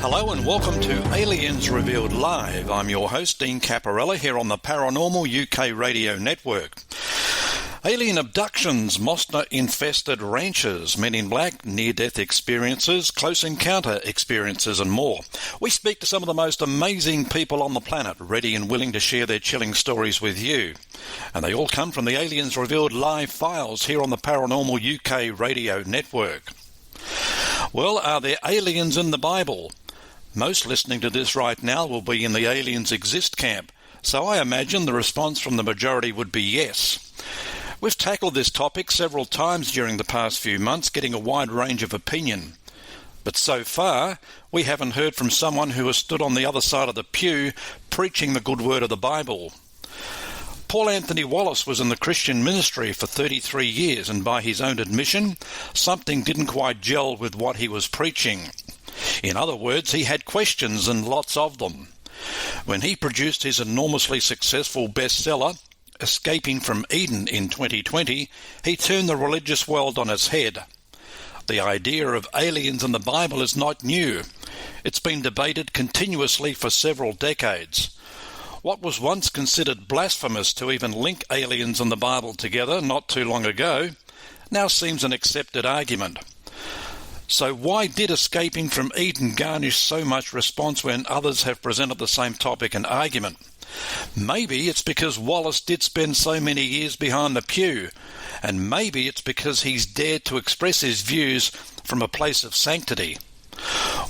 Hello and welcome to Aliens Revealed Live. I'm your host, Dean Caparella, here on the Paranormal UK Radio Network. Alien abductions, monster-infested ranches, men in black, near-death experiences, close encounter experiences and more. We speak to some of the most amazing people on the planet, ready and willing to share their chilling stories with you. And they all come from the Aliens Revealed Live files here on the Paranormal UK Radio Network. Well, are there aliens in the Bible? Most listening to this right now will be in the aliens exist camp, so I imagine the response from the majority would be yes. We've tackled this topic several times during the past few months, getting a wide range of opinion. But so far, we haven't heard from someone who has stood on the other side of the pew preaching the good word of the Bible. Paul Anthony Wallis was in the Christian ministry for 33 years, and by his own admission, something didn't quite gel with what he was preaching. In other words, he had questions and lots of them. When he produced his enormously successful bestseller, Escaping from Eden, in 2020, he turned the religious world on its head. The idea of aliens in the Bible is not new. It's been debated continuously for several decades. What was once considered blasphemous to even link aliens and the Bible together not too long ago now seems an accepted argument. So why did Escaping from Eden garnish so much response when others have presented the same topic and argument? Maybe it's because Wallis did spend so many years behind the pew, and maybe it's because he's dared to express his views from a place of sanctity.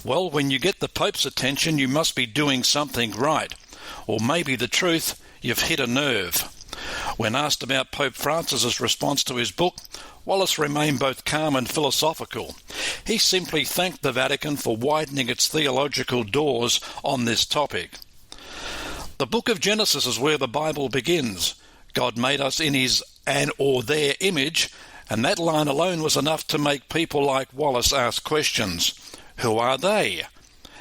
Well, when you get the Pope's attention, you must be doing something right. Or maybe the truth, you've hit a nerve. When asked about Pope Francis's response to his book, Wallis remained both calm and philosophical. He simply thanked the Vatican for widening its theological doors on this topic. The book of Genesis is where the Bible begins. God made us in his and/or their image, and that line alone was enough to make people like Wallis ask questions. Who are they?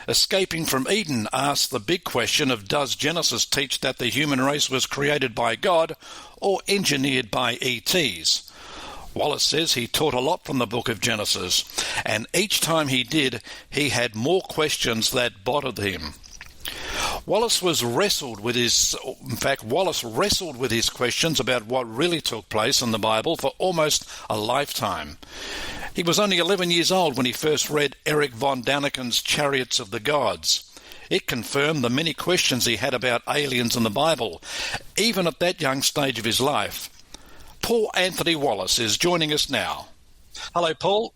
Escaping from Eden asks the big question of, does Genesis teach that the human race was created by God or engineered by ETs? Wallis says he taught a lot from the book of Genesis, and each time he did, he had more questions that bothered him. Wallis wrestled with his questions about what really took place in the Bible for almost a lifetime. He was only 11 years old when he first read Erich von Daniken's Chariots of the Gods. It confirmed the many questions he had about aliens in the Bible, even at that young stage of his life. Paul Anthony Wallis is joining us now. Hello, Paul.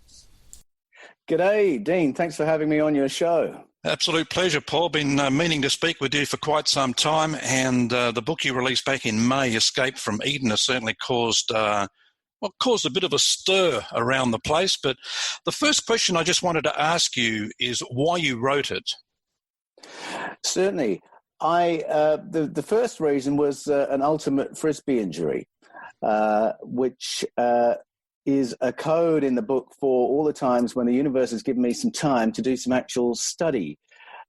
G'day, Dean. Thanks for having me on your show. Absolute pleasure, Paul. Been meaning to speak with you for quite some time, and the book you released back in May, Escape from Eden, has certainly caused a bit of a stir around the place. But the first question I just wanted to ask you is why you wrote it. Certainly. The first reason was an ultimate Frisbee injury, which is a code in the book for all the times when the universe has given me some time to do some actual study.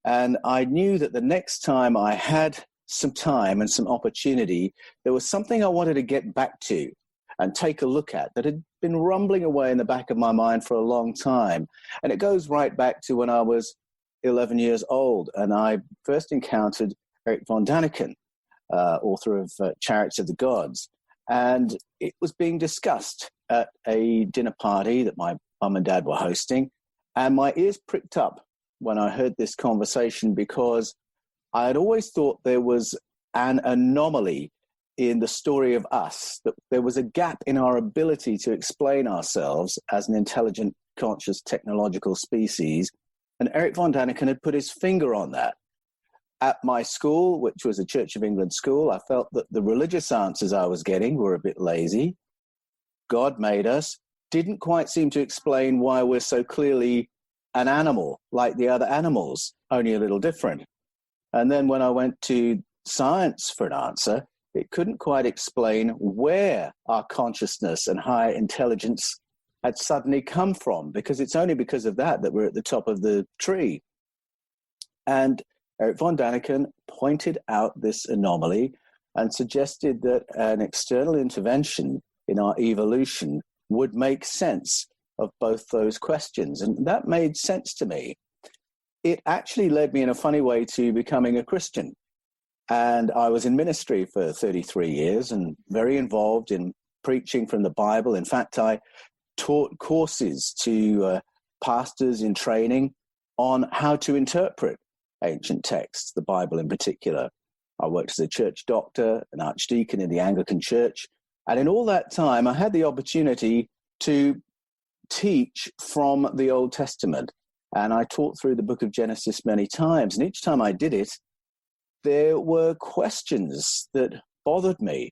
And I knew that the next time I had some time and some opportunity, there was something I wanted to get back to and take a look at that had been rumbling away in the back of my mind for a long time. And it goes right back to when I was 11 years old, and I first encountered Erich von Daniken, author of Chariots of the Gods. And it was being discussed at a dinner party that my mum and dad were hosting. And my ears pricked up when I heard this conversation, because I had always thought there was an anomaly in the story of us, that there was a gap in our ability to explain ourselves as an intelligent, conscious, technological species. And Erich von Daniken had put his finger on that. At my school, which was a Church of England school, I felt that the religious answers I was getting were a bit lazy. God made us, didn't quite seem to explain why we're so clearly an animal like the other animals, only a little different. And then when I went to science for an answer, it couldn't quite explain where our consciousness and higher intelligence had suddenly come from, because it's only because of that we're at the top of the tree. And Erich von Daniken pointed out this anomaly and suggested that an external intervention in our evolution would make sense of both those questions. And that made sense to me. it actually led me in a funny way to becoming a Christian. And I was in ministry for 33 years and very involved in preaching from the Bible. In fact, I taught courses to pastors in training on how to interpret ancient texts, the Bible in particular. I worked as a church doctor, an archdeacon in the Anglican Church. And in all that time, I had the opportunity to teach from the Old Testament. And I taught through the book of Genesis many times. And each time I did it, there were questions that bothered me,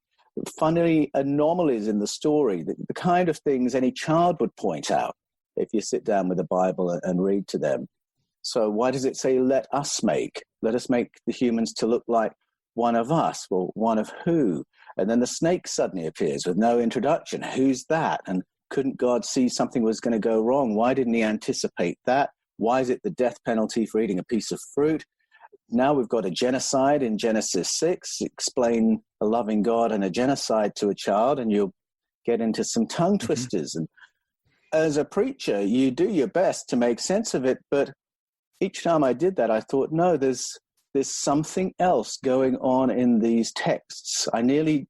funny anomalies in the story, the kind of things any child would point out if you sit down with the Bible and read to them. So why does it say, let us make the humans to look like one of us? Well, one of who? And then the snake suddenly appears with no introduction. Who's that? And couldn't God see something was going to go wrong? Why didn't he anticipate that? Why is it the death penalty for eating a piece of fruit? Now we've got a genocide in Genesis 6. Explain a loving God and a genocide to a child, and you'll get into some tongue twisters. And as a preacher, you do your best to make sense of it, but each time I did that, I thought, no, there's something else going on in these texts. I nearly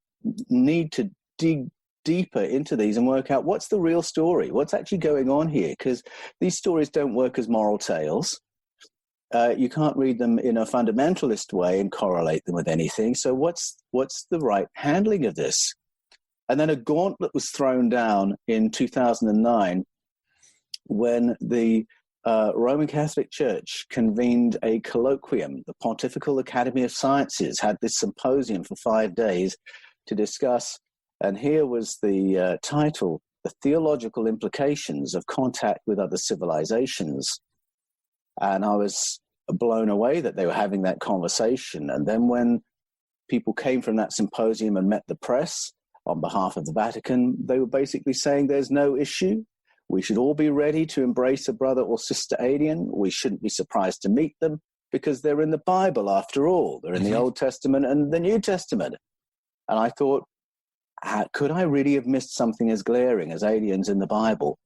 need to dig deeper into these and work out what's the real story, what's actually going on here, because these stories don't work as moral tales. You can't read them in a fundamentalist way and correlate them with anything. So what's the right handling of this? And then a gauntlet was thrown down in 2009 when the Roman Catholic Church convened a colloquium. The Pontifical Academy of Sciences had this symposium for 5 days to discuss, and here was the title, The Theological Implications of Contact with Other Civilizations. And I was blown away that they were having that conversation. And then when people came from that symposium and met the press on behalf of the Vatican, they were basically saying there's no issue. We should all be ready to embrace a brother or sister alien. We shouldn't be surprised to meet them because they're in the Bible after all. They're in the Old Testament and the New Testament. And I thought, could I really have missed something as glaring as aliens in the Bible?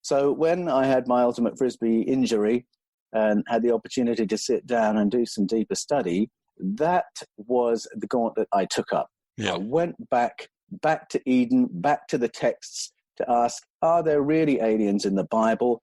So when I had my ultimate Frisbee injury and had the opportunity to sit down and do some deeper study, that was the gauntlet I took up. Yeah. I went back to Eden, back to the texts to ask, are there really aliens in the Bible?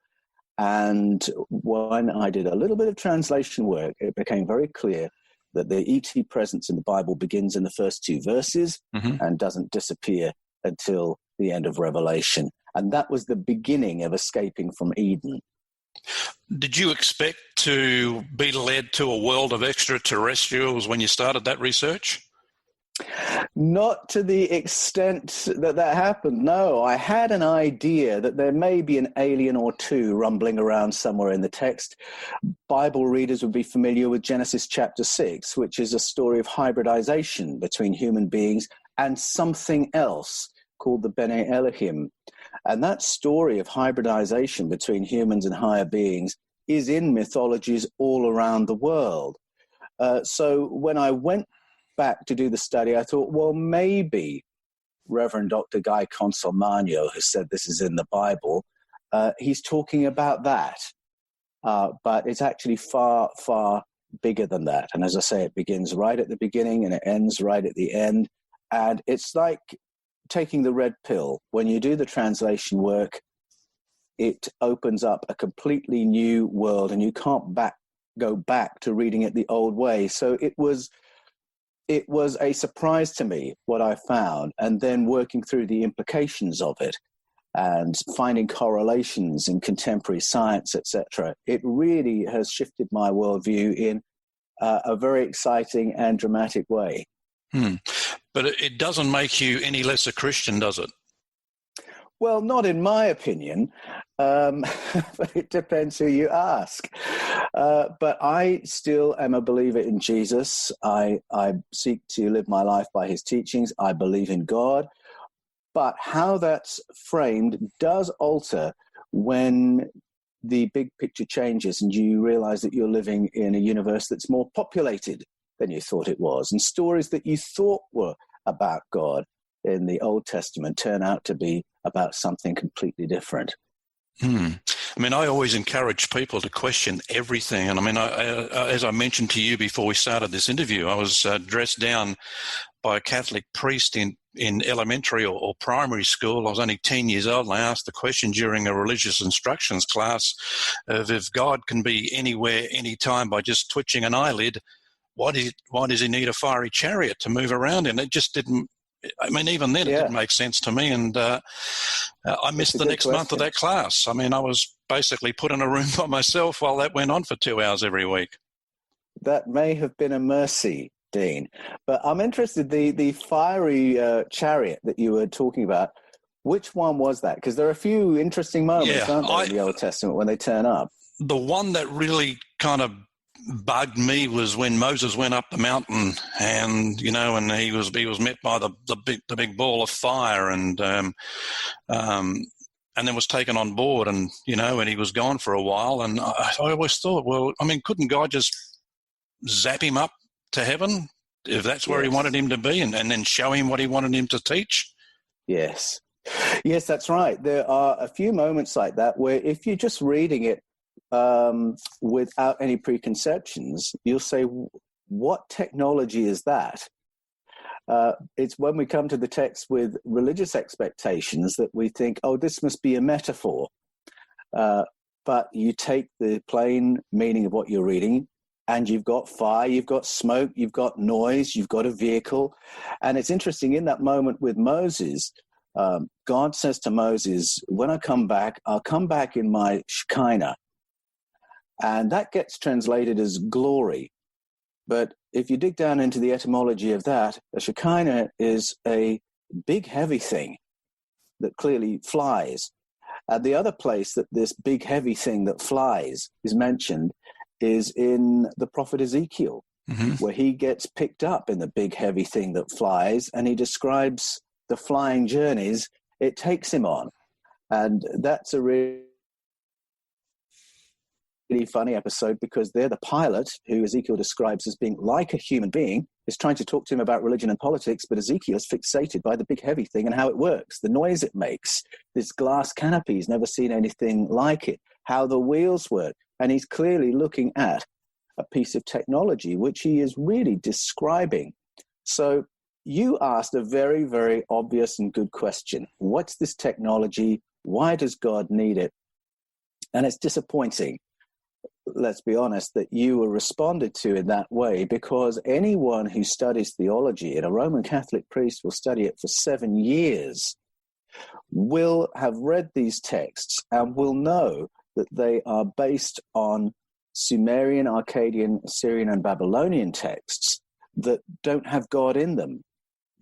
And when I did a little bit of translation work, it became very clear that the ET presence in the Bible begins in the first 2 verses and doesn't disappear until the end of Revelation. And that was the beginning of escaping from Eden. Did you expect to be led to a world of extraterrestrials when you started that research? Not to the extent that happened, no. I had an idea that there may be an alien or two rumbling around somewhere in the text. Bible readers would be familiar with Genesis chapter 6, which is a story of hybridization between human beings and something else called the Bene Elohim. And that story of hybridization between humans and higher beings is in mythologies all around the world. So when I went back to do the study, I thought, well, maybe Reverend Dr. Guy Consolmagno, who said this is in the Bible, he's talking about that. But it's actually far, far bigger than that. And as I say, it begins right at the beginning and it ends right at the end. And it's like taking the red pill. When you do the translation work, it opens up a completely new world and you can't go back to reading it the old way. So it was a surprise to me what I found, and then working through the implications of it and finding correlations in contemporary science, etc. It really has shifted my worldview in a very exciting and dramatic way. But it doesn't make you any less a Christian, does it? Well, not in my opinion, but it depends who you ask. But I still am a believer in Jesus. I seek to live my life by his teachings. I believe in God. But how that's framed does alter when the big picture changes and you realize that you're living in a universe that's more populated than you thought it was. And stories that you thought were about God in the Old Testament turn out to be about something completely different. I mean, I always encourage people to question everything. And I mean, as I mentioned to you before we started this interview, I was dressed down by a Catholic priest in elementary or primary school. I was only 10 years old, and I asked the question during a religious instructions class of if God can be anywhere, anytime by just twitching an eyelid, why does he need a fiery chariot to move around in? It just didn't. I mean, even then, it didn't make sense to me, and I missed the next month of that class. I mean, I was basically put in a room by myself while that went on for 2 hours every week. That may have been a mercy, Dean. But I'm interested, the fiery chariot that you were talking about, which one was that? Because there are a few interesting moments, aren't there, in the Old Testament when they turn up? The one that really kind of bugged me was when Moses went up the mountain, and and he was met by the big ball of fire, and then was taken on board, and and he was gone for a while. And I always thought, well, I mean, couldn't God just zap him up to heaven if that's where he wanted him to be, and then show him what he wanted him to teach? Yes, that's right. There are a few moments like that where if you're just reading it without any preconceptions, you'll say, what technology is that? It's when we come to the text with religious expectations that we think, oh, this must be a metaphor. But you take the plain meaning of what you're reading, and you've got fire, you've got smoke, you've got noise, you've got a vehicle. And it's interesting, in that moment with Moses, God says to Moses, when I come back, I'll come back in my Shekinah. And that gets translated as glory. But if you dig down into the etymology of that, a Shekinah is a big, heavy thing that clearly flies. And the other place that this big, heavy thing that flies is mentioned is in the prophet Ezekiel, where he gets picked up in the big, heavy thing that flies, and he describes the flying journeys it takes him on. And that's a really funny episode, because there the pilot, who Ezekiel describes as being like a human being, is trying to talk to him about religion and politics, but Ezekiel is fixated by the big heavy thing and how it works, the noise it makes, this glass canopy, he's never seen anything like it, how the wheels work, and he's clearly looking at a piece of technology which he is really describing. So you asked a very, very obvious and good question. What's this technology? Why does God need it? And it's disappointing, let's be honest, that you were responded to in that way, because anyone who studies theology, and a Roman Catholic priest will study it for 7 years, will have read these texts and will know that they are based on Sumerian, Akkadian, Assyrian, and Babylonian texts that don't have God in them.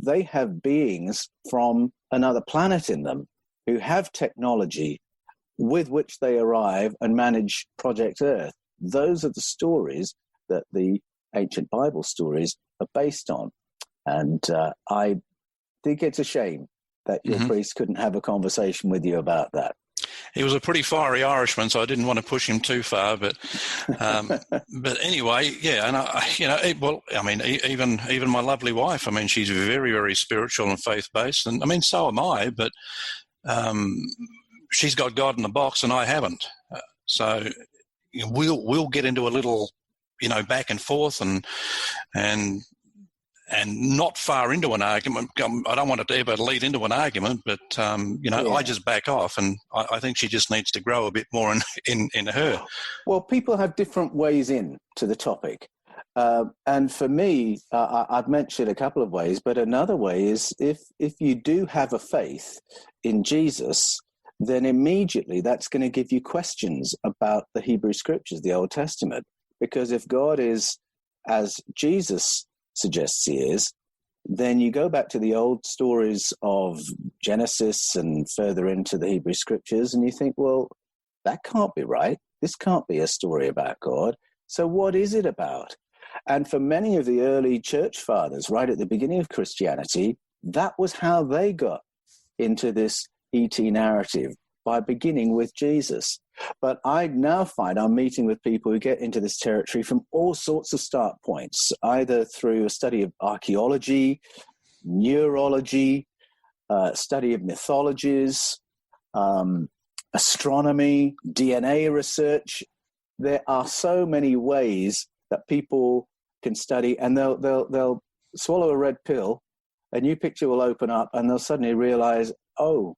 They have beings from another planet in them who have technology with which they arrive and manage Project Earth. Those are the stories that the ancient Bible stories are based on. And I think it's a shame that your priest couldn't have a conversation with you about that. He was a pretty fiery Irishman, so I didn't want to push him too far. But anyway, yeah. And even my lovely wife, I mean, she's very, very spiritual and faith-based. And I mean, so am I, but she's got God in the box and I haven't. So we'll get into a little, back and forth and not far into an argument. I don't want it to ever lead into an argument, but, I just back off, and I think she just needs to grow a bit more in her. Well, people have different ways in to the topic. And for me, I've mentioned a couple of ways, but another way is if you do have a faith in Jesus, then immediately that's going to give you questions about the Hebrew Scriptures, the Old Testament. Because if God is as Jesus suggests he is, then you go back to the old stories of Genesis and further into the Hebrew Scriptures, and you think, well, that can't be right. This can't be a story about God. So what is it about? And for many of the early church fathers, right at the beginning of Christianity, that was how they got into this ET narrative, by beginning with Jesus. But I now find I'm meeting with people who get into this territory from all sorts of start points, either through a study of archaeology, neurology, study of mythologies, astronomy, DNA research. There are so many ways that people can study, and they'll swallow a red pill, a new picture will open up, and they'll suddenly realize, oh,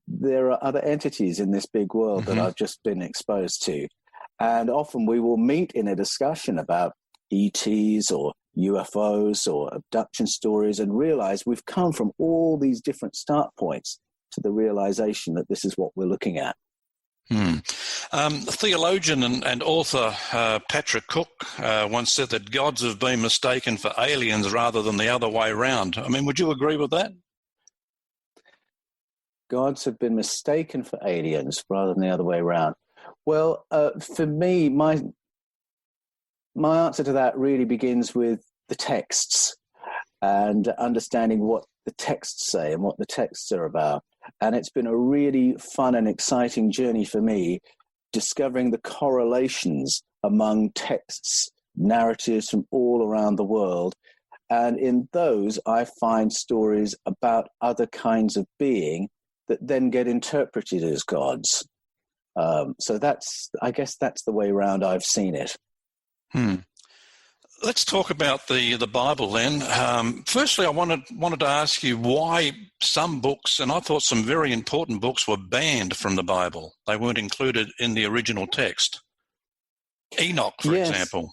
there are other entities in this big world that I've just been exposed to. And often we will meet in a discussion about ETs or UFOs or abduction stories and realize we've come from all these different start points to the realization that this is what we're looking at. Theologian and author Patrick Cook once said that gods have been mistaken for aliens rather than the other way around. I mean, would you agree with that? Gods have been mistaken for aliens rather than the other way around. Well, for me, my answer to that really begins with the texts and understanding what the texts say and what the texts are about. And it's been a really fun and exciting journey for me, discovering the correlations among texts, narratives from all around the world. And in those, I find stories about other kinds of being that then get interpreted as gods. So I guess that's the way around I've seen it. Let's talk about the Bible then. Firstly, I wanted to ask you why some books, and I thought some very important books, were banned from the Bible. They weren't included in the original text. Enoch, for example.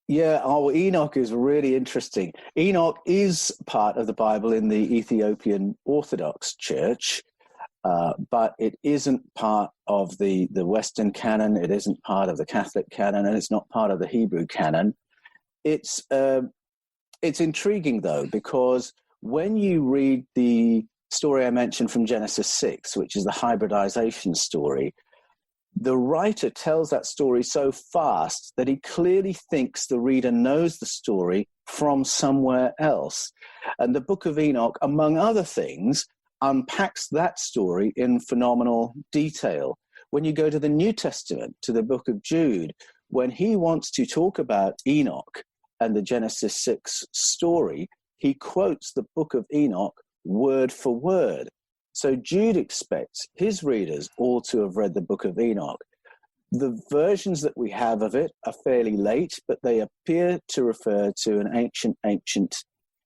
Yeah, Enoch is really interesting. Enoch is part of the Bible in the Ethiopian Orthodox Church, but it isn't part of the Western canon. It isn't part of the Catholic canon, and it's not part of the Hebrew canon. It's intriguing, though, because when you read the story I mentioned from Genesis 6, which is the hybridization story, the writer tells that story so fast that he clearly thinks the reader knows the story from somewhere else. And the Book of Enoch, among other things, unpacks that story in phenomenal detail. When you go to the New Testament, to the book of Jude, when he wants to talk about Enoch and the Genesis 6 story, he quotes the book of Enoch word for word. So Jude expects his readers all to have read the book of Enoch. The versions that we have of it are fairly late, but they appear to refer to an ancient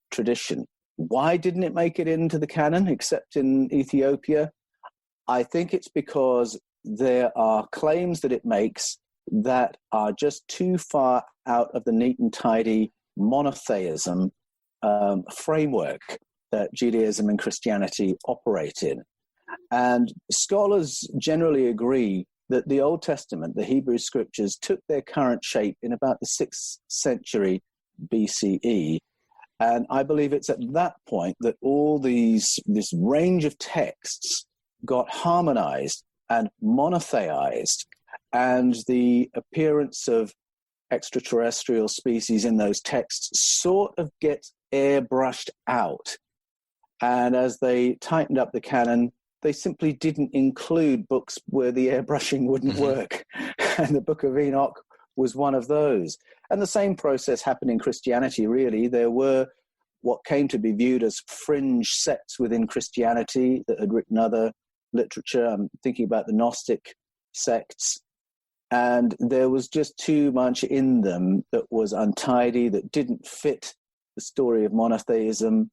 tradition. Why didn't it make it into the canon, except in Ethiopia? I think it's because there are claims that it makes that are just too far out of the neat and tidy monotheism framework that Judaism and Christianity operate in. And scholars generally agree that the Old Testament, the Hebrew scriptures, took their current shape in about the 6th century BCE. And I believe it's at that point that all this range of texts got harmonized and monotheized, and the appearance of extraterrestrial species in those texts sort of gets airbrushed out. And as they tightened up the canon, they simply didn't include books where the airbrushing wouldn't work. And the Book of Enoch was one of those. And the same process happened in Christianity, really. There were what came to be viewed as fringe sects within Christianity that had written other literature. I'm thinking about the Gnostic sects. And there was just too much in them that was untidy, that didn't fit the story of monotheism,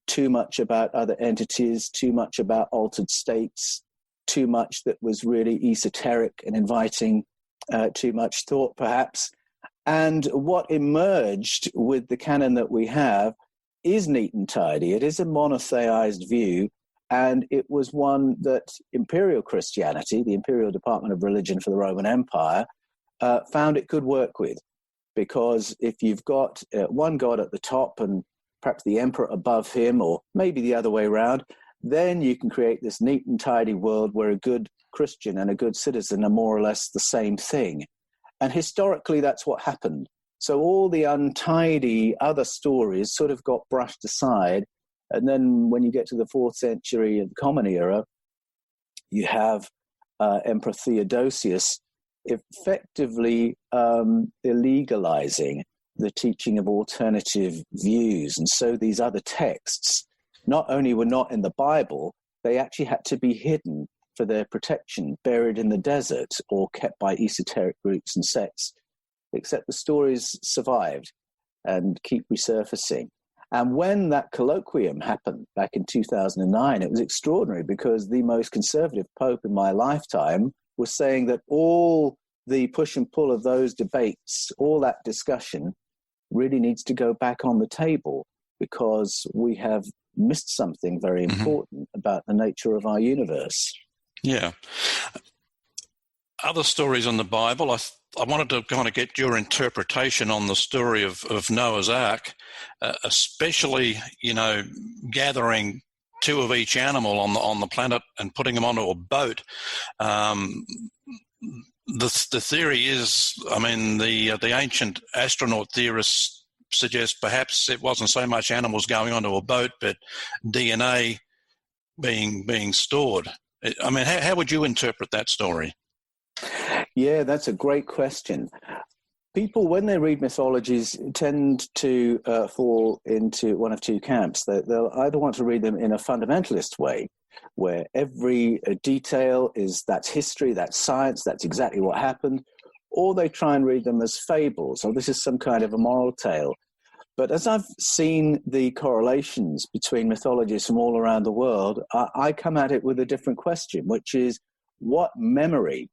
too much about other entities, too much about altered states, too much that was really esoteric and inviting too much thought, perhaps. And what emerged with the canon that we have is neat and tidy. It is a monotheized view, and it was one that Imperial Christianity, the Imperial Department of Religion for the Roman Empire, found it could work with. Because if you've got one god at the top and perhaps the emperor above him, or maybe the other way around, then you can create this neat and tidy world where a good Christian and a good citizen are more or less the same thing. And historically, that's what happened. So all the untidy other stories sort of got brushed aside. And then when you get to the 4th century of the Common Era, you have Emperor Theodosius effectively illegalizing the teaching of alternative views. And so these other texts not only were not in the Bible, they actually had to be hidden for their protection, buried in the desert or kept by esoteric groups and sects, except the stories survived and keep resurfacing. And when that colloquium happened back in 2009, it was extraordinary because the most conservative pope in my lifetime was saying that all the push and pull of those debates, all that discussion really needs to go back on the table because we have missed something very important about the nature of our universe. Yeah. Other stories in the Bible, I wanted to kind of get your interpretation on the story of Noah's Ark, especially, gathering two of each animal on the planet and putting them onto a boat. The theory is, the ancient astronaut theorists suggest perhaps it wasn't so much animals going onto a boat, but DNA being stored. How would you interpret that story? Yeah, that's a great question. People, when they read mythologies, tend to fall into one of two camps. They'll either want to read them in a fundamentalist way, where every detail that's history, that's science, that's exactly what happened, or they try and read them as fables, or this is some kind of a moral tale. But as I've seen the correlations between mythologies from all around the world, I come at it with a different question, which is what memory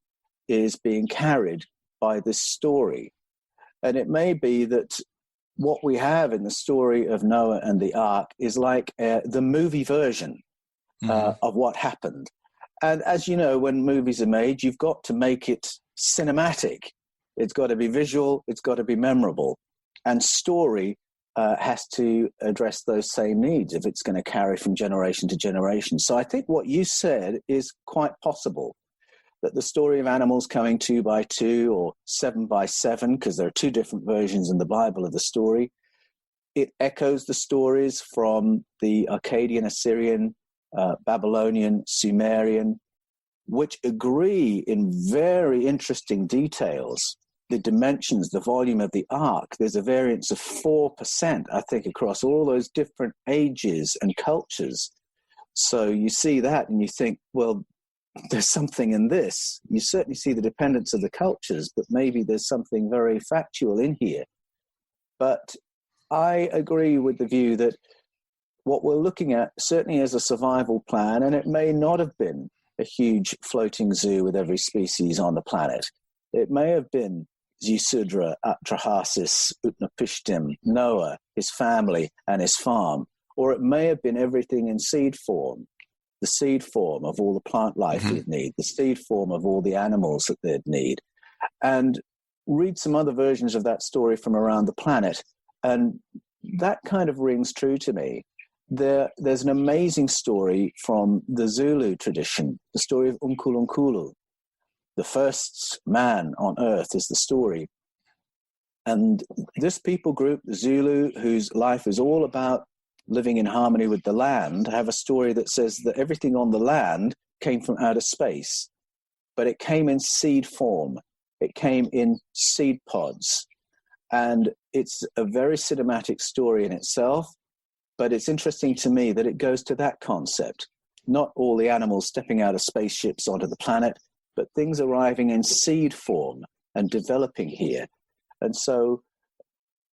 is being carried by this story? And it may be that what we have in the story of Noah and the Ark is like the movie version of what happened. And as you know, when movies are made, you've got to make it cinematic. It's got to be visual. It's got to be memorable. And story has to address those same needs if it's going to carry from generation to generation. So I think what you said is quite possible, that the story of animals coming 2 by 2 or 7 by 7, because there are two different versions in the Bible of the story, it echoes the stories from the Akkadian, Assyrian, Babylonian, Sumerian, which agree in very interesting details. The dimensions, the volume of the ark, there's a variance of 4%, I think, across all those different ages and cultures. So you see that and you think, well, there's something in this. You certainly see the dependence of the cultures, but maybe there's something very factual in here. But I agree with the view that what we're looking at certainly is a survival plan, and it may not have been a huge floating zoo with every species on the planet. It may have been Zisudra, Atrahasis, Utnapishtim, Noah, his family, and his farm. Or it may have been everything in seed form, the seed form of all the plant life we'd need, the seed form of all the animals that they'd need. And read some other versions of that story from around the planet, and that kind of rings true to me. There's an amazing story from the Zulu tradition, the story of Unkulunkulu. The first man on earth is the story. And this people group, the Zulu, whose life is all about living in harmony with the land, have a story that says that everything on the land came from outer space, but it came in seed form. It came in seed pods. And it's a very cinematic story in itself, but it's interesting to me that it goes to that concept. Not all the animals stepping out of spaceships onto the planet, but things arriving in seed form and developing here. And so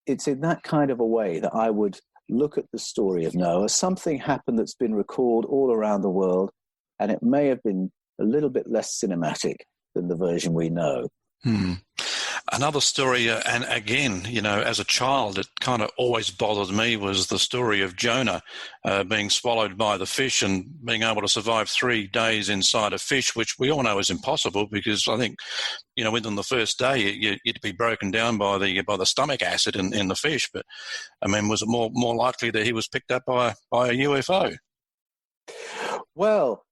it's in that kind of a way that I would look at the story of Noah. Something happened that's been recalled all around the world, and it may have been a little bit less cinematic than the version we know. Another story, and again, as a child, it kind of always bothered me, was the story of Jonah being swallowed by the fish and being able to survive 3 days inside a fish, which we all know is impossible because I think, within the first day, you'd be broken down by the stomach acid in the fish. But, was it more likely that he was picked up by a UFO? Well,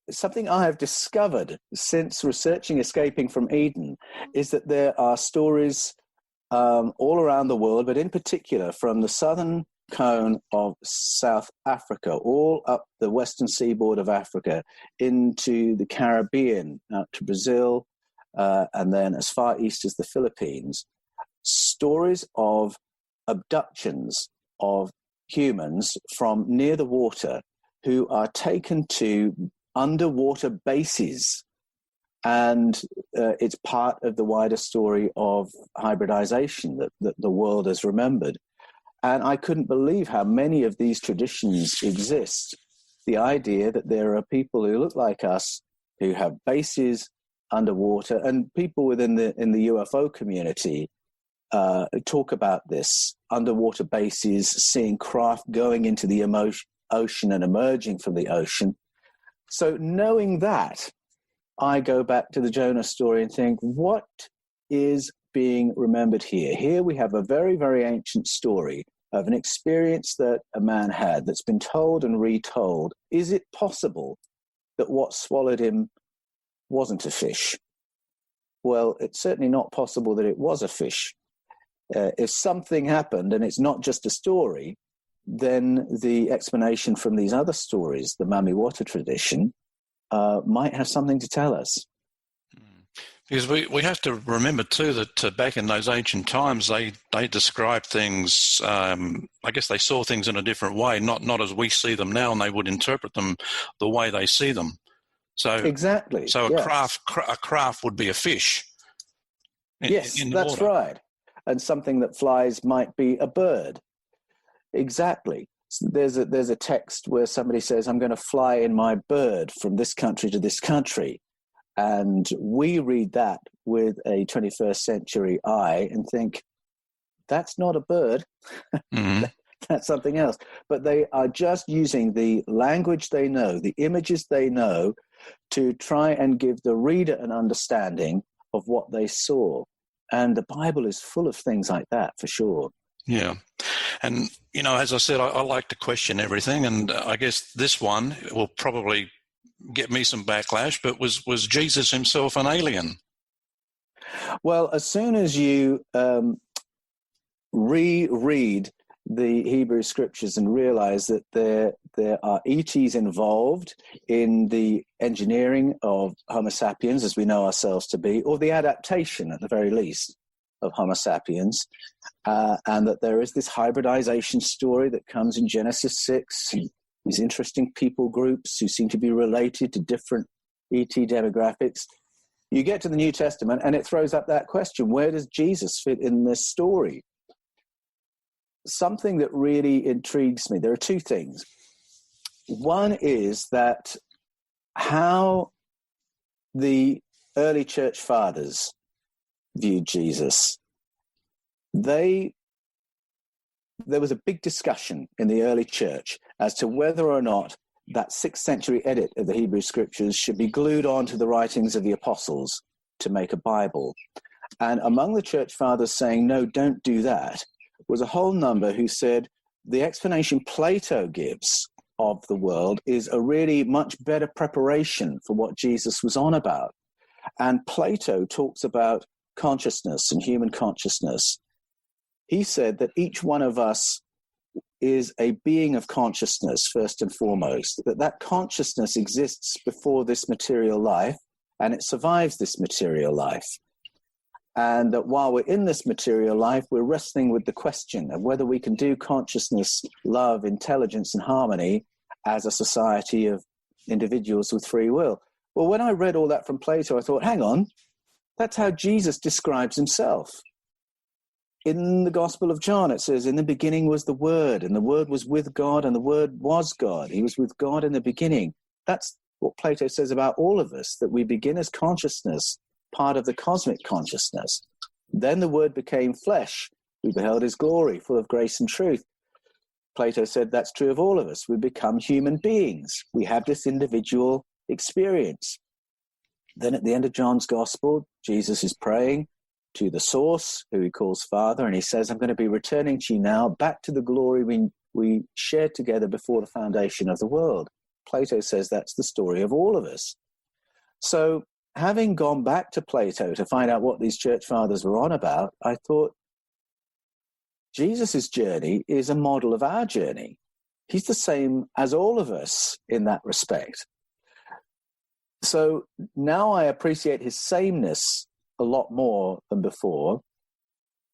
something I have discovered since researching Escaping from Eden is that there are stories all around the world, but in particular from the southern cone of South Africa, all up the western seaboard of Africa, into the Caribbean, out to Brazil, and then as far east as the Philippines, stories of abductions of humans from near the water who are taken to underwater bases. And it's part of the wider story of hybridization that the world has remembered. And I couldn't believe how many of these traditions exist. The idea that there are people who look like us, who have bases underwater, and people in the UFO community talk about this, underwater bases, seeing craft going into the ocean and emerging from the ocean. So knowing that, I go back to the Jonah story and think, what is being remembered here? Here we have a very, very ancient story of an experience that a man had that's been told and retold. Is it possible that what swallowed him wasn't a fish? Well, it's certainly not possible that it was a fish. If something happened and it's not just a story, then the explanation from these other stories, the Mami Wata tradition, might have something to tell us. Because we have to remember too that back in those ancient times, they described things. I guess they saw things in a different way, not as we see them now, and they would interpret them the way they see them. So exactly. So a craft would be a fish. Yes, that's right. And something that flies might be a bird. Exactly. So there's a text where somebody says, "I'm going to fly in my bird from this country to this country." And we read that with a 21st century eye and think, that's not a bird. Mm-hmm. That's something else. But they are just using the language they know, the images they know, to try and give the reader an understanding of what they saw. And the Bible is full of things like that, for sure. Yeah. And, as I said, I like to question everything. And I guess this one will probably get me some backlash, but was Jesus himself an alien? Well, as soon as you reread the Hebrew scriptures and realize that there are ETs involved in the engineering of Homo sapiens, as we know ourselves to be, or the adaptation, at the very least, of Homo sapiens, and that there is this hybridization story that comes in Genesis 6, these interesting people groups who seem to be related to different ET demographics. You get to the New Testament and it throws up that question, where does Jesus fit in this story? Something that really intrigues me, there are two things. One is that how the early church fathers viewed Jesus. There was a big discussion in the early church as to whether or not that 6th century edit of the Hebrew scriptures should be glued onto the writings of the apostles to make a Bible. And among the church fathers saying, no, don't do that, was a whole number who said the explanation Plato gives of the world is a really much better preparation for what Jesus was on about. And Plato talks about consciousness and human consciousness. He said that each one of us is a being of consciousness, first and foremost, that consciousness exists before this material life, and it survives this material life. And that while we're in this material life, we're wrestling with the question of whether we can do consciousness, love, intelligence, and harmony as a society of individuals with free will. Well, when I read all that from Plato, I thought, hang on, that's how Jesus describes himself. In the Gospel of John, it says, in the beginning was the Word, and the Word was with God, and the Word was God. He was with God in the beginning. That's what Plato says about all of us, that we begin as consciousness, part of the cosmic consciousness. Then the Word became flesh. We beheld his glory, full of grace and truth. Plato said that's true of all of us. We become human beings. We have this individual experience. Then at the end of John's Gospel, Jesus is praying to the source, who he calls Father, and he says, I'm going to be returning to you now, back to the glory we shared together before the foundation of the world. Plato says that's the story of all of us. So having gone back to Plato to find out what these church fathers were on about, I thought Jesus' journey is a model of our journey. He's the same as all of us in that respect. So now I appreciate his sameness a lot more than before.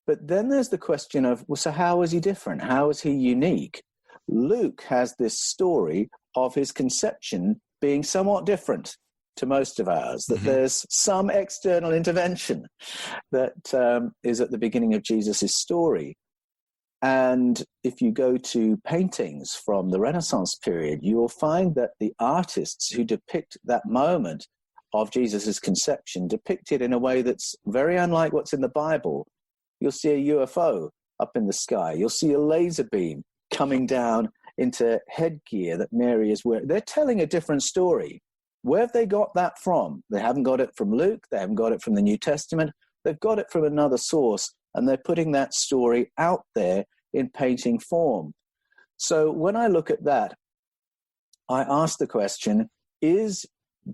But then there's the question of, well, so how is he different? How is he unique? Luke has this story of his conception being somewhat different to most of ours, that there's some external intervention that is at the beginning of Jesus' story. And if you go to paintings from the Renaissance period, you will find that the artists who depict that moment of Jesus' conception depict it in a way that's very unlike what's in the Bible. You'll see a UFO up in the sky. You'll see a laser beam coming down into headgear that Mary is wearing. They're telling a different story. Where have they got that from? They haven't got it from Luke. They haven't got it from the New Testament. They've got it from another source, and they're putting that story out there in painting form. So when I look at that, I ask the question, is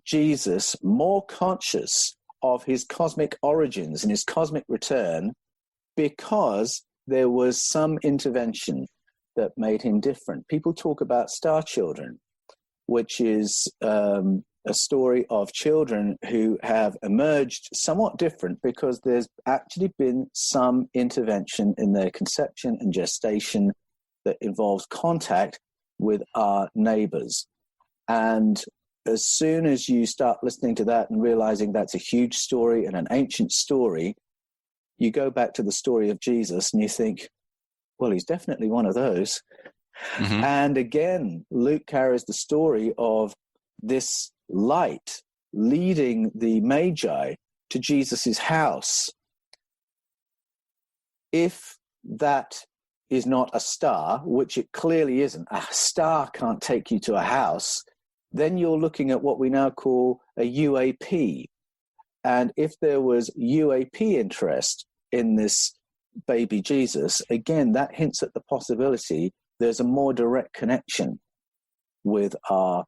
Jesus more conscious of his cosmic origins and his cosmic return because there was some intervention that made him different? People talk about star children, which is a story of children who have emerged somewhat different because there's actually been some intervention in their conception and gestation that involves contact with our neighbors. And as soon as you start listening to that and realizing that's a huge story and an ancient story, you go back to the story of Jesus and you think, well, he's definitely one of those. And again, Luke carries the story of this light leading the Magi to Jesus's house. If that is not a star, which it clearly isn't, a star can't take you to a house, then you're looking at what we now call a UAP. And if there was UAP interest in this baby Jesus, again, that hints at the possibility there's a more direct connection with our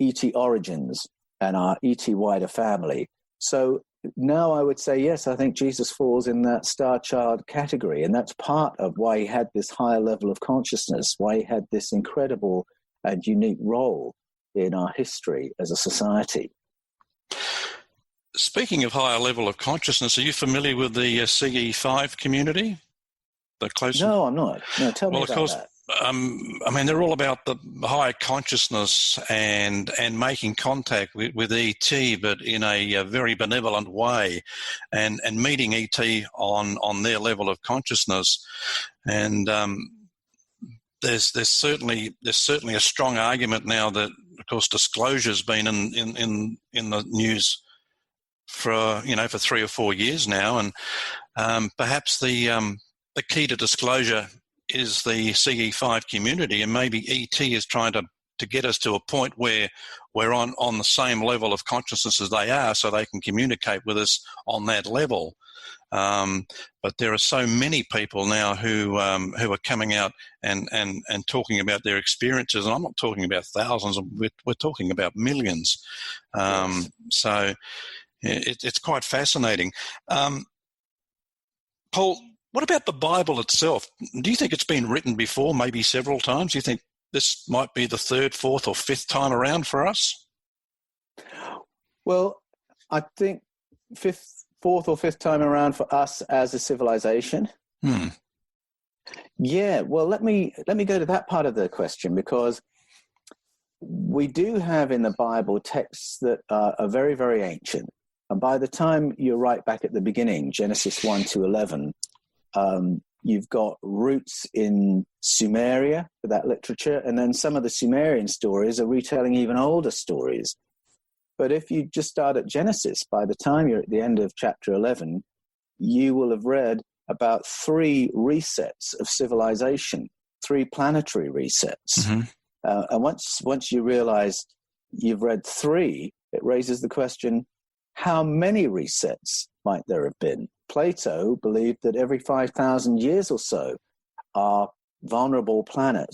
ET origins and our ET wider family. So now I would say, yes, I think Jesus falls in that star child category. And that's part of why he had this higher level of consciousness, why he had this incredible and unique role in our history as a society. Speaking of higher level of consciousness, are you familiar with the CE5 community? No, I'm not. No, tell me about that. I mean, they're all about the higher consciousness and making contact with ET, but in a very benevolent way, and meeting ET on their level of consciousness. And there's certainly a strong argument now that, of course, disclosure's been in the news for 3 or 4 years now, and perhaps the key to disclosure is the CE5 community, and maybe ET is trying to get us to a point where we're on the same level of consciousness as they are, so they can communicate with us on that level. But there are so many people now who are coming out and talking about their experiences, and I'm not talking about thousands, we're talking about millions. Yes. So it's quite fascinating. Paul, what about the Bible itself? Do you think it's been written before, maybe several times? Do you think this might be the 3rd, 4th, or 5th time around for us? Well, I think 4th or 5th time around for us as a civilization. Yeah, well, let me go to that part of the question, because we do have in the Bible texts that are very, very ancient. And by the time you're right back at the beginning, Genesis 1 to 11, you've got roots in Sumeria for that literature, and then some of the Sumerian stories are retelling even older stories. But if you just start at Genesis, by the time you're at the end of chapter 11, you will have read about 3 resets of civilization, 3 planetary resets. And once you realize you've read 3, it raises the question, how many resets might there have been? Plato believed that every 5,000 years or so, our vulnerable planet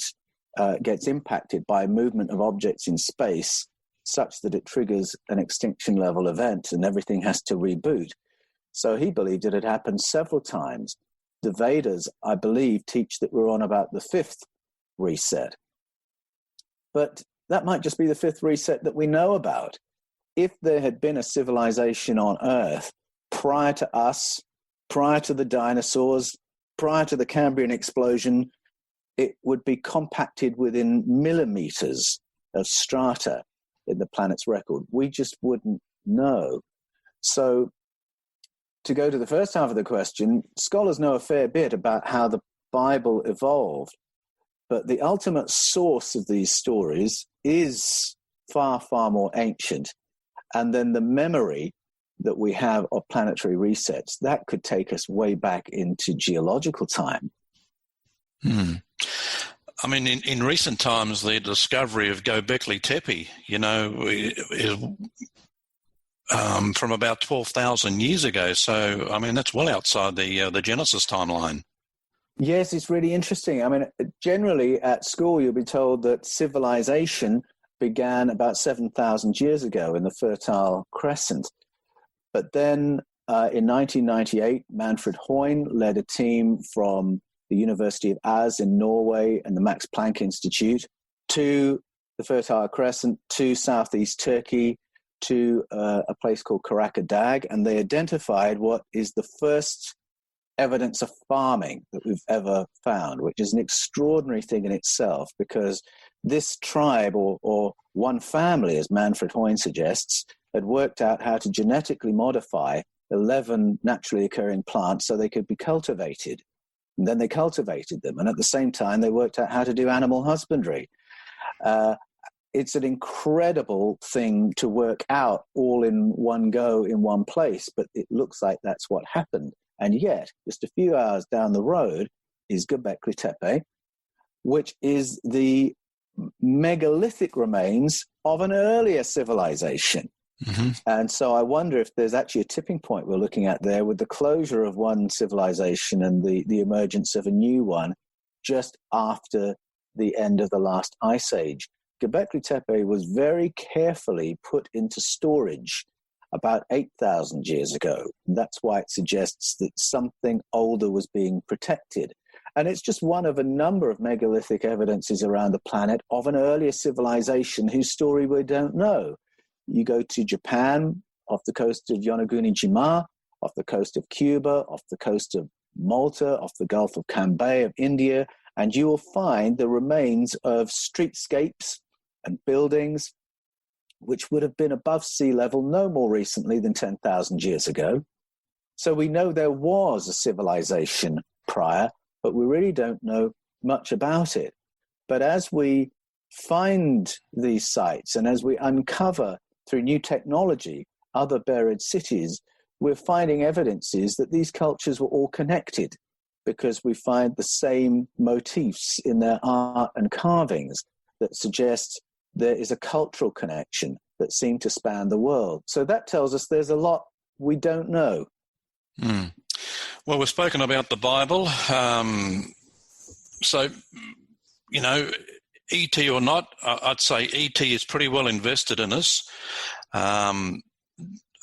gets impacted by movement of objects in space such that it triggers an extinction level event and everything has to reboot. So he believed it had happened several times. The Vedas, I believe, teach that we're on about the 5th reset. But that might just be the 5th reset that we know about. If there had been a civilization on Earth prior to us, prior to the dinosaurs, prior to the Cambrian explosion, it would be compacted within millimeters of strata in the planet's record. We just wouldn't know. So to go to the first half of the question, scholars know a fair bit about how the Bible evolved, but the ultimate source of these stories is far, far more ancient. And then the memory that we have of planetary resets, that could take us way back into geological time. I mean, in recent times, the discovery of Göbekli Tepe, is from about 12,000 years ago. So, I mean, that's well outside the Genesis timeline. Yes, it's really interesting. I mean, generally at school, you'll be told that civilization began about 7,000 years ago in the Fertile Crescent. But then in 1998, Manfred Hoyne led a team from the University of Ås in Norway and the Max Planck Institute to the Fertile Crescent, to southeast Turkey, to a place called Karakodag, and they identified what is the first evidence of farming that we've ever found, which is an extraordinary thing in itself, because this tribe, or one family, as Manfred Hoyne suggests, had worked out how to genetically modify 11 naturally occurring plants so they could be cultivated. And then they cultivated them. And at the same time, they worked out how to do animal husbandry. It's an incredible thing to work out all in one go in one place, but it looks like that's what happened. And yet, just a few hours down the road is Göbekli Tepe, which is the megalithic remains of an earlier civilization. Mm-hmm. And so I wonder if there's actually a tipping point we're looking at there with the closure of one civilization and the emergence of a new one just after the end of the last ice age. Göbekli Tepe was very carefully put into storage about 8,000 years ago. That's why it suggests that something older was being protected. And it's just one of a number of megalithic evidences around the planet of an earlier civilization whose story we don't know. You go to Japan, off the coast of Yonaguni-jima, off the coast of Cuba, off the coast of Malta, off the Gulf of Cambay of India, and you will find the remains of streetscapes and buildings which would have been above sea level no more recently than 10,000 years ago. So we know there was a civilization prior, but we really don't know much about it. But as we find these sites and as we uncover through new technology other buried cities, we're finding evidences that these cultures were all connected, because we find the same motifs in their art and carvings that suggest there is a cultural connection that seemed to span the world. So that tells us there's a lot we don't know. Well, we've spoken about the Bible. So, ET or not, I'd say ET is pretty well invested in us. I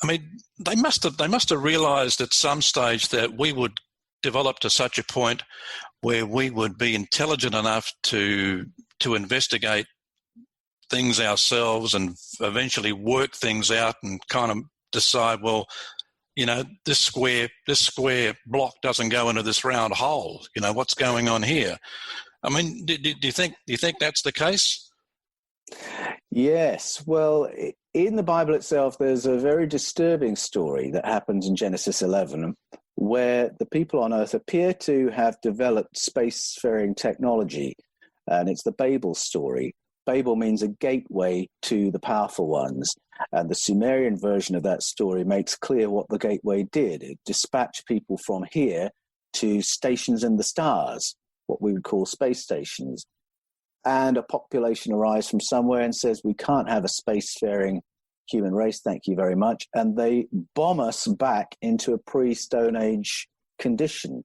mean, they must have realised at some stage that we would develop to such a point where we would be intelligent enough to investigate things ourselves and eventually work things out and kind of decide, well, this square block doesn't go into this round hole. What's going on here? I mean, do you think that's the case? Yes. Well, in the Bible itself, there's a very disturbing story that happens in Genesis 11, where the people on Earth appear to have developed spacefaring technology, and it's the Babel story. Babel means a gateway to the powerful ones, and the Sumerian version of that story makes clear what the gateway did. It dispatched people from here to stations in the stars, what we would call space stations. And a population arrives from somewhere and says, we can't have a spacefaring human race, thank you very much. And they bomb us back into a pre-Stone Age condition.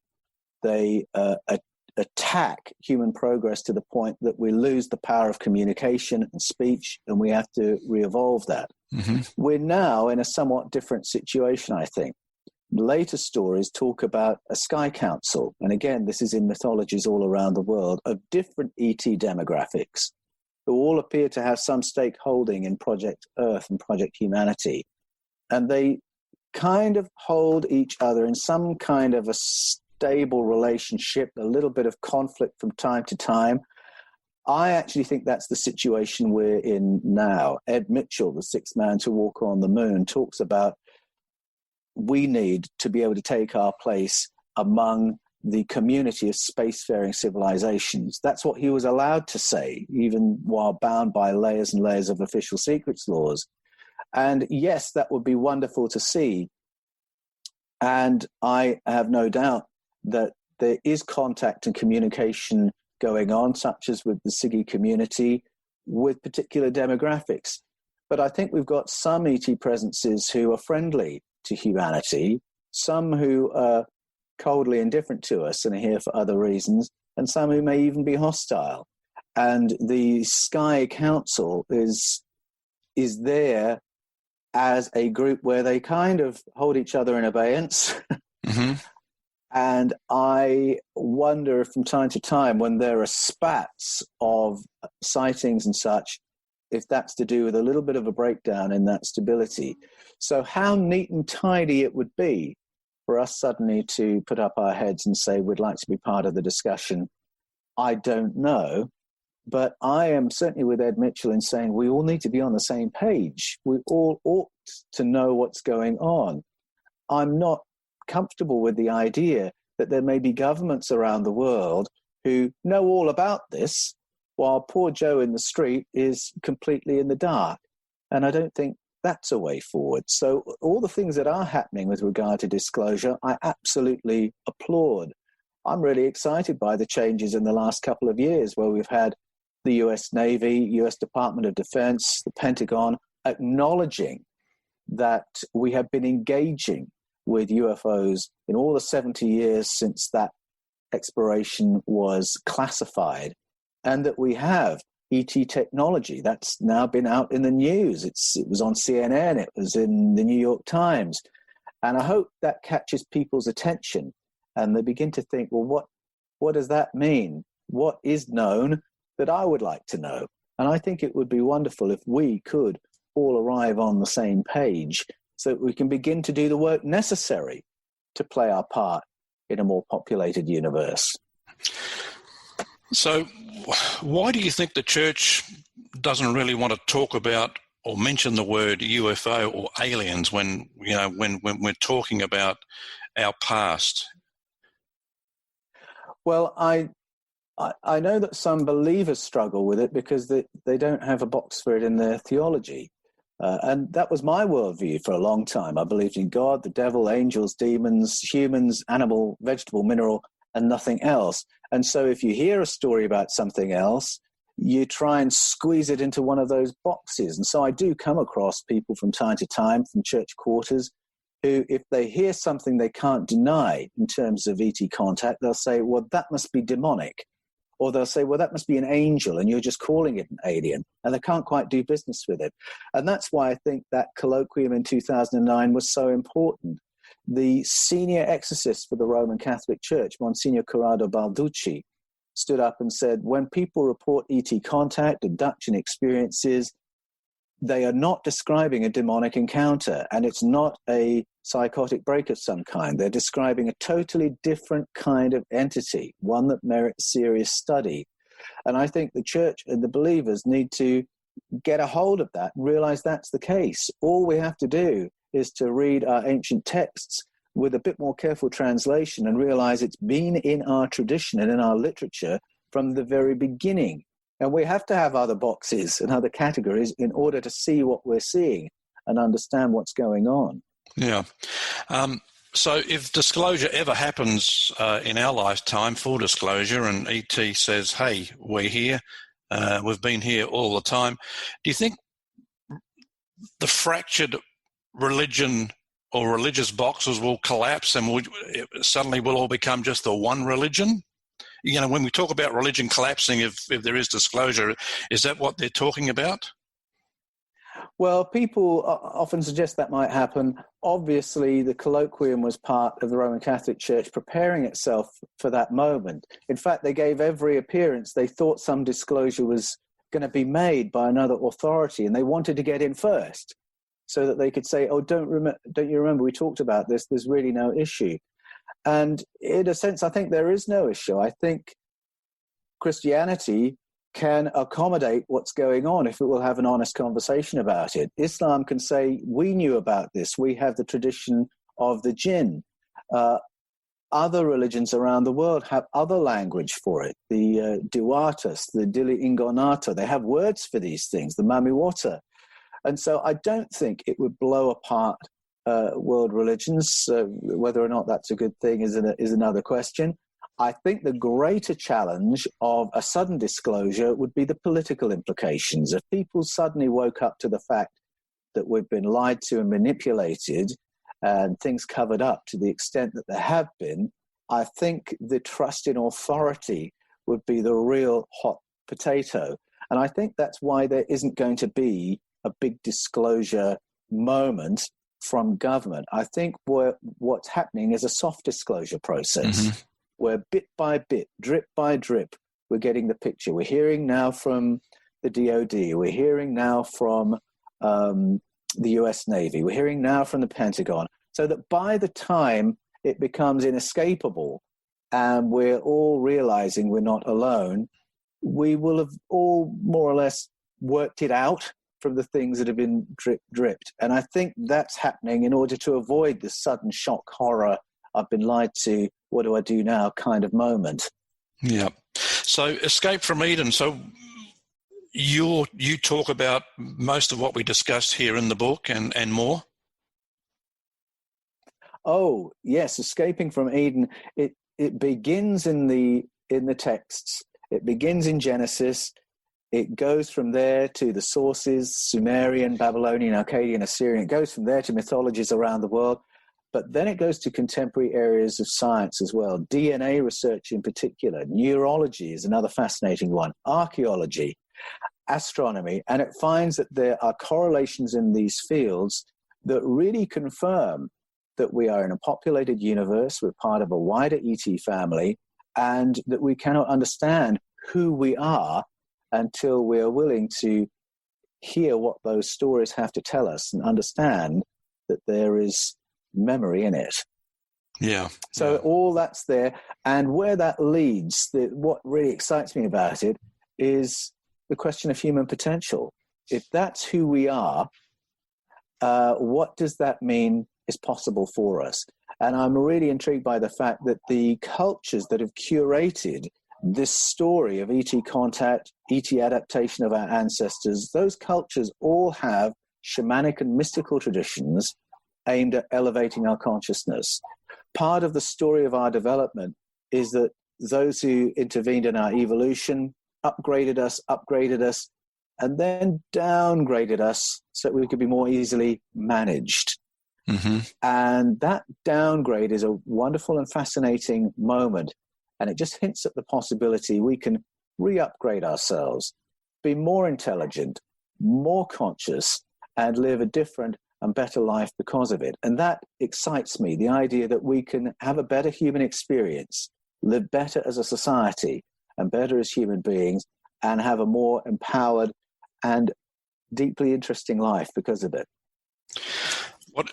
They attack human progress to the point that we lose the power of communication and speech, and we have to re-evolve that. Mm-hmm. We're now in a somewhat different situation, I think. Later stories talk about a sky council, and again, this is in mythologies all around the world, of different ET demographics who all appear to have some stake holding in Project Earth and Project Humanity. And they kind of hold each other in some kind of a stable relationship, a little bit of conflict from time to time. I actually think that's the situation we're in now. Ed Mitchell, the sixth man to walk on the moon, talks about we need to be able to take our place among the community of spacefaring civilizations. That's what he was allowed to say, even while bound by layers and layers of official secrets laws. And yes, that would be wonderful to see. And I have no doubt that there is contact and communication going on, such as with the Siggy community, with particular demographics. But I think we've got some ET presences who are friendly to humanity, some who are coldly indifferent to us and are here for other reasons, and some who may even be hostile. And the Sky Council is there as a group where they kind of hold each other in abeyance. Mm-hmm. And I wonder if from time to time, when there are spats of sightings and such, if that's to do with a little bit of a breakdown in that stability. So how neat and tidy it would be for us suddenly to put up our heads and say we'd like to be part of the discussion, I don't know. But I am certainly with Ed Mitchell in saying we all need to be on the same page. We all ought to know what's going on. I'm not comfortable with the idea that there may be governments around the world who know all about this, while poor Joe in the street is completely in the dark. And I don't think that's a way forward. So all the things that are happening with regard to disclosure, I absolutely applaud. I'm really excited by the changes in the last couple of years where we've had the US Navy, US Department of Defense, the Pentagon acknowledging that we have been engaging with UFOs in all the 70 years since that exploration was classified, and that we have ET technology that's now been out in the news. It was on CNN, it was in the New York Times. And I hope that catches people's attention and they begin to think, well, what does that mean? What is known that I would like to know? And I think it would be wonderful if we could all arrive on the same page so that we can begin to do the work necessary to play our part in a more populated universe. So why do you think the church doesn't really want to talk about or mention the word UFO or aliens when we're talking about our past? Well, I know that some believers struggle with it because they don't have a box for it in their theology. And that was my worldview for a long time. I believed in God, the devil, angels, demons, humans, animal, vegetable, mineral, and nothing else. And so if you hear a story about something else, you try and squeeze it into one of those boxes. And so I do come across people from time to time from church quarters who, if they hear something they can't deny in terms of ET contact, they'll say, well, that must be demonic. Or they'll say, well, that must be an angel, and you're just calling it an alien. And they can't quite do business with it. And that's why I think that colloquium in 2009 was so important. The senior exorcist for the Roman Catholic Church, Monsignor Corrado Balducci, stood up and said, when people report ET contact, abduction experiences, they are not describing a demonic encounter, and it's not a psychotic break of some kind. They're describing a totally different kind of entity, one that merits serious study. And I think the church and the believers need to get a hold of that and realize that's the case. All we have to do is to read our ancient texts with a bit more careful translation and realize it's been in our tradition and in our literature from the very beginning. And we have to have other boxes and other categories in order to see what we're seeing and understand what's going on. Yeah. So if disclosure ever happens in our lifetime, full disclosure, and ET says, hey, we're here, we've been here all the time, do you think the fractured religion or religious boxes will collapse and suddenly we'll all become just the one religion? You know, when we talk about religion collapsing, if there is disclosure, is that what they're talking about? Well, people often suggest that might happen. Obviously, the colloquium was part of the Roman Catholic Church preparing itself for that moment. In fact, they gave every appearance. They thought some disclosure was going to be made by another authority, and they wanted to get in first so that they could say, oh, don't you remember we talked about this? There's really no issue. And in a sense, I think there is no issue. I think Christianity can accommodate what's going on if it will have an honest conversation about it. Islam can say, we knew about this. We have the tradition of the jinn. Other religions around the world have other language for it. The Duatas, the Dili Ingonata, they have words for these things, the Mamiwata. And so I don't think it would blow apart world religions. Whether or not that's a good thing is another question. I think the greater challenge of a sudden disclosure would be the political implications. If people suddenly woke up to the fact that we've been lied to and manipulated and things covered up to the extent that there have been, I think the trust in authority would be the real hot potato. And I think that's why there isn't going to be a big disclosure moment from government. I think what's happening is a soft disclosure process. Mm-hmm. Where bit by bit, drip by drip, we're getting the picture. We're hearing now from the DOD. We're hearing now from the US Navy. We're hearing now from the Pentagon. So that by the time it becomes inescapable and we're all realizing we're not alone, we will have all more or less worked it out from the things that have been dripped. And I think that's happening in order to avoid this sudden shock horror, I've been lied to, what do I do now kind of moment. Yeah. So Escape from Eden. So you talk about most of what we discussed here in the book and more? Oh, yes. Escaping from Eden. It begins in the texts. It begins in Genesis. It goes from there to the sources, Sumerian, Babylonian, Akkadian, Assyrian. It goes from there to mythologies around the world. But then it goes to contemporary areas of science as well. DNA research in particular. Neurology is another fascinating one. Archaeology, astronomy. And it finds that there are correlations in these fields that really confirm that we are in a populated universe. We're part of a wider ET family, and that we cannot understand who we are until we are willing to hear what those stories have to tell us and understand that there is memory in it. Yeah. So all that's there. And where that leads, what really excites me about it is the question of human potential. If that's who we are, what does that mean is possible for us? And I'm really intrigued by the fact that the cultures that have curated this story of ET contact, ET adaptation of our ancestors, those cultures all have shamanic and mystical traditions aimed at elevating our consciousness. Part of the story of our development is that those who intervened in our evolution upgraded us, and then downgraded us so that we could be more easily managed. Mm-hmm. And that downgrade is a wonderful and fascinating moment. And it just hints at the possibility we can re-upgrade ourselves, be more intelligent, more conscious, and live a different and better life because of it. And that excites me, the idea that we can have a better human experience, live better as a society and better as human beings, and have a more empowered and deeply interesting life because of it.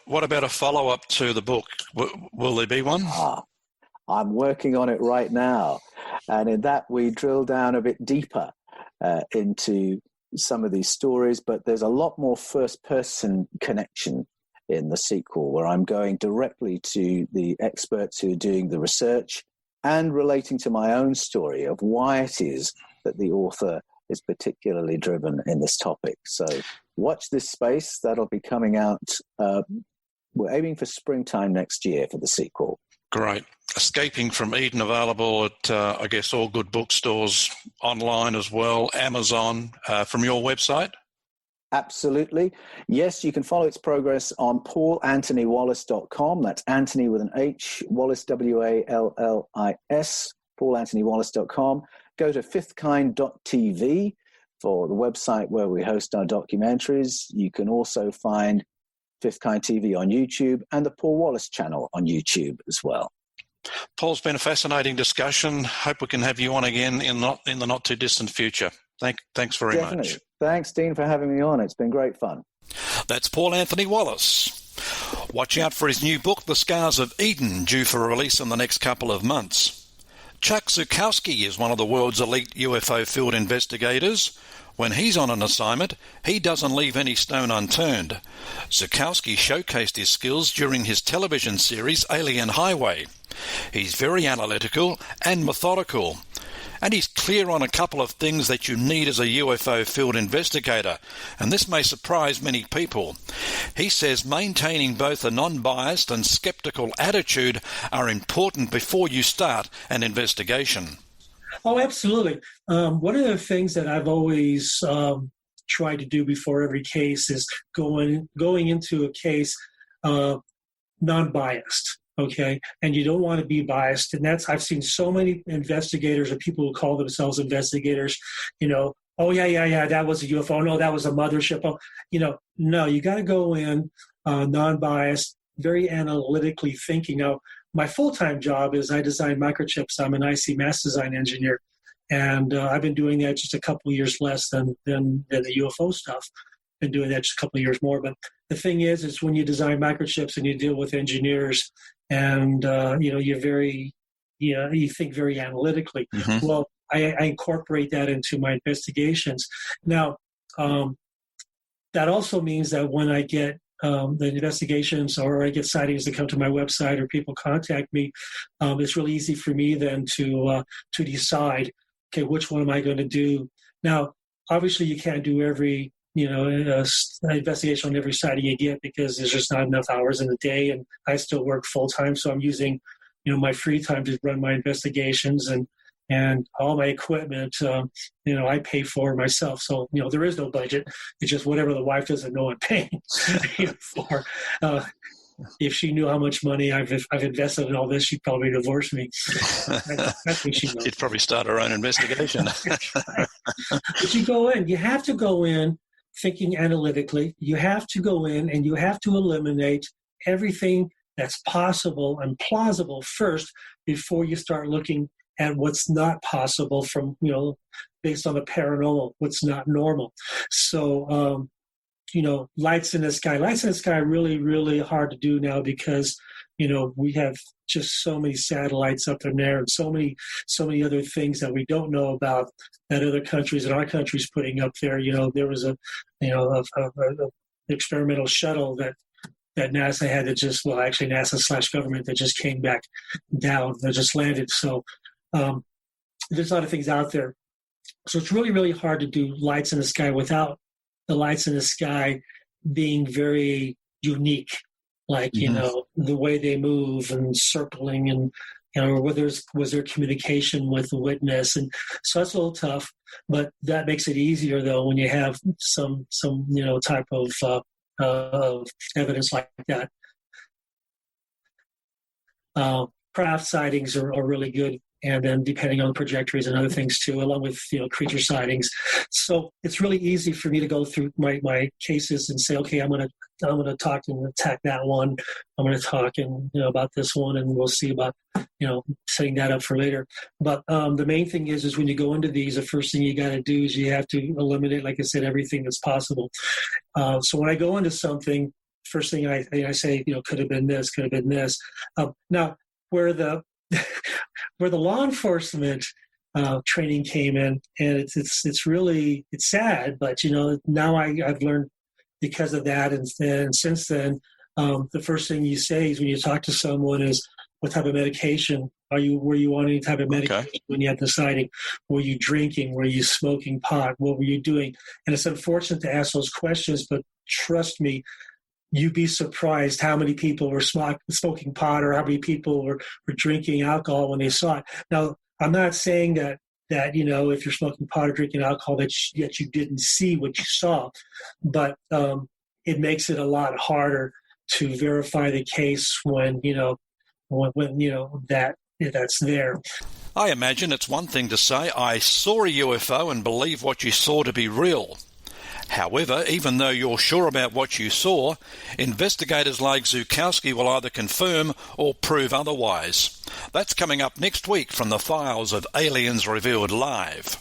What about a follow-up to the book? Will there be one? I'm working on it right now. And in that, we drill down a bit deeper into some of these stories, but there's a lot more first-person connection in the sequel, where I'm going directly to the experts who are doing the research and relating to my own story of why it is that the author is particularly driven in this topic. So watch this space. That'll be coming out. We're aiming for springtime next year for the sequel. Great. Escaping from Eden, available at, I guess, all good bookstores, online as well, Amazon, from your website? Absolutely. Yes, you can follow its progress on paulanthonywallis.com. That's Anthony with an H, Wallis, W-A-L-L-I-S, paulanthonywallis.com. Go to fifthkind.tv for the website where we host our documentaries. You can also find Fifth Kind TV on YouTube and the Paul Wallis channel on YouTube as well. Paul, it's been a fascinating discussion. Hope we can have you on again in the not too distant future. Thanks very much. Thanks, Dean, for having me on. It's been great fun. That's Paul Anthony Wallis. Watch out for his new book, The Scars of Eden, due for release in the next couple of months. Chuck Zukowski is one of the world's elite UFO field investigators. When he's on an assignment, he doesn't leave any stone unturned. Zukowski showcased his skills during his television series Alien Highway. He's very analytical and methodical, and he's clear on a couple of things that you need as a UFO field investigator, and this may surprise many people. He says maintaining both a non-biased and skeptical attitude are important before you start an investigation. Oh, absolutely. One of the things that I've always tried to do before every case is going into a case non-biased. Okay, and you don't want to be biased, and I've seen so many investigators or people who call themselves investigators. Oh yeah, that was a UFO. No, that was a mothership. Oh, no, you got to go in non-biased, very analytically thinking. Now, my full-time job is I design microchips. I'm an IC mass design engineer, and I've been doing that just a couple of years less than the UFO stuff. Been doing that just a couple of years more. But the thing is when you design microchips and you deal with engineers, and you think very analytically. Mm-hmm. Well, I incorporate that into my investigations. Now, that also means that when I get the investigations or I get sightings that come to my website or people contact me, it's really easy for me then to decide, okay, which one am I going to do? Now, obviously, you can't do every investigation on every sighting you get because there's just not enough hours in the day, and I still work full time, so I'm using my free time to run my investigations, and all my equipment I pay for myself. So there is no budget. It's just whatever the wife doesn't know I'm paying for. If she knew how much money I've invested in all this, she'd probably divorce me. I think she knows. She'd probably start her own investigation. But you have to go in thinking analytically. You have to go in and you have to eliminate everything that's possible and plausible first before you start looking at what's not possible from, based on the paranormal, what's not normal. So, lights in the sky. Lights in the sky are really, really hard to do now because, we have just so many satellites up in there and so many other things that we don't know about that other countries and our country's putting up there. There was a experimental shuttle that NASA had NASA / government that just came back down, that just landed. So there's a lot of things out there. So it's really, really hard to do lights in the sky without the lights in the sky being very unique, like, mm-hmm. The way they move and circling and, was there communication with the witness. And so that's a little tough, but that makes it easier though when you have some type of evidence like that. Craft sightings are really good. And then depending on trajectories and other things too, along with, creature sightings. So it's really easy for me to go through my cases and say, okay, I'm going to talk and attack that one. I'm going to talk about this one, and we'll see about, setting that up for later. But the main thing is when you go into these, the first thing you got to do is you have to eliminate, like I said, everything that's possible. So when I go into something, first thing I say, could have been this, could have been this. Now, where the law enforcement training came in, and it's really sad, but now I've learned because of that, and since then, the first thing you say is when you talk to someone is, what type of medication were you on any type of medication when you had the sighting? Were you drinking? Were you smoking pot? What were you doing? And it's unfortunate to ask those questions, but trust me, you'd be surprised how many people were smoking pot or how many people were drinking alcohol when they saw it. Now, I'm not saying that if you're smoking pot or drinking alcohol that you didn't see what you saw, but it makes it a lot harder to verify the case when that's there. I imagine it's one thing to say, I saw a UFO and believe what you saw to be real. However, even though you're sure about what you saw, investigators like Zukowski will either confirm or prove otherwise. That's coming up next week from the files of Aliens Revealed Live.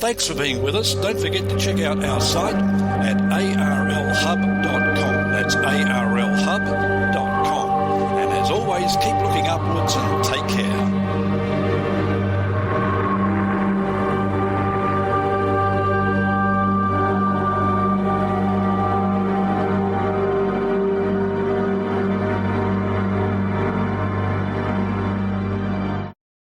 Thanks for being with us. Don't forget to check out our site at arlhub.com. That's arlhub.com. And as always, keep looking upwards and take care.